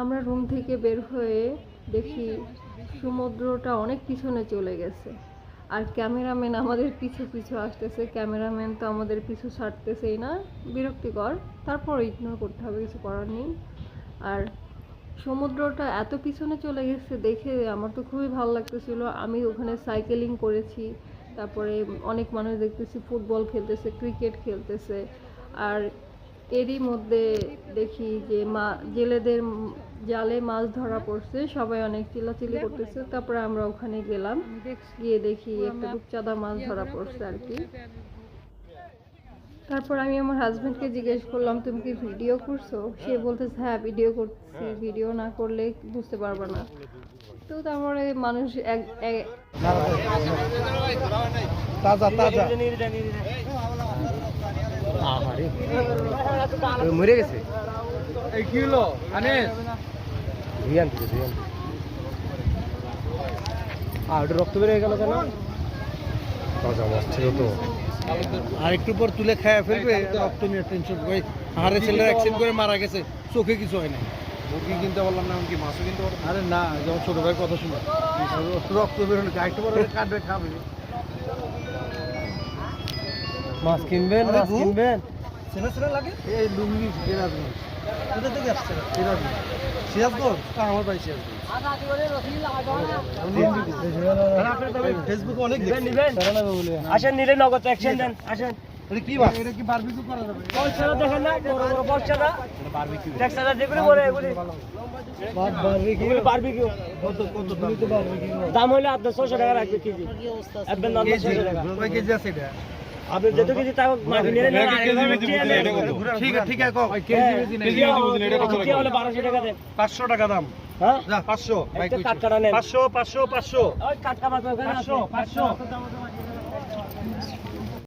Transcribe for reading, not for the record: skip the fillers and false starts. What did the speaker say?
আমরা রুম থেকে বের হয়ে দেখি সমুদ্রটা অনেক পিছনে চলে গেছে, আর ক্যামেরাম্যান আমাদের পিছু পিছু আসতেছে। ক্যামেরাম্যান তো আমাদের পিছু ছাড়তেছেই না, বিরক্তিকর। তারপর ইগনোর করতে হবে, কিছু করার নেই। আর সমুদ্রটা এত পিছনে চলে গেছে দেখে আমার তো খুবই ভালো লাগতেছিল। আমি ওখানে সাইকেলিং করেছি, তারপরে অনেক মানুষ দেখতেছি ফুটবল খেলতেছে, ক্রিকেট খেলতেছে। আর এরই মধ্যে দেখি যে জেলেদের জালে মাছ ধরা পড়ছে, সবাই অনেক চিল্লাচিল্লি করতেছে। তারপরে আমরা ওখানে গেলাম, গিয়ে দেখি একটা রূপচাঁদা মাছ ধরা পড়ছে আর কি। তারপর আমি আমার হাজবেন্ডকে জিজ্ঞেস করলাম, তুমি কি ভিডিও করছো? সে বলতেছে হ্যাঁ ভিডিও করছি, ভিডিও না করলে বুঝতে পারবে না। তো তারপরে মানুষ তাজা তাজা মরে গেছে। এই কি হলো আনিস? রিয়ান থেকে রিয়ান ওটা রক্ত বেরিয়ে গেল কেন? তাজা মাছ ছিল তো। আর একটু পর তুলে খায় ফেলবে, রক্ত নিয়ে টেনশন করে। হারে ছেলেরা অ্যাক্সিডেন্ট করে মারা গেছে, চোখে কিছু হয় না। মুরগি কিনতে পারলাম না, এমনকি মাছও কিনতে পারলাম। আরে না, যেমন ছোট ভাই কথা শুনো, রক্ত বেরোলে একটু পরে কাটবে খাবে। মাছ কিনবেন, মাছ কিনবেন। চেনা চেনা লাগে এই লুঙ্গি সিরাজগঞ্জ, কোথা থেকে আসছে? সিরাজগঞ্জ। সিরাজগঞ্জ আমার বাড়ি সিরাজগঞ্জ। ফেসবুকে অনেক আসেন, নিলে নগদ অ্যাকশন দেন। আসেন, এটা কি বাস? এটা কি বারবিকিউ করা যাবে? পয়সাটা দেখেন না, বড় বড় পয়সাটা বারবিকিউ ট্যাক্সটা যেগুলো বলে এগুলি বারবিকিউ। বারবিকিউ কত কত বারবিকিউ দাম হলো আপনার 600 টাকা রাখবে কেজি। একদম দাম 600 টাকা। কয় কেজি আছে এটা? আপনি যত কেজি তাও মাটি নিয়ে নেন। ঠিক আছে ঠিক আছে, কও কেজি কেজি নেই। এটা কত টাকা? হলো 1200 টাকা দেন। 500 টাকা দাম। হ্যাঁ যা 500 ভাই কই? কাট কাটা নেন। 500 500 500 ওই কাট কাটা 500 500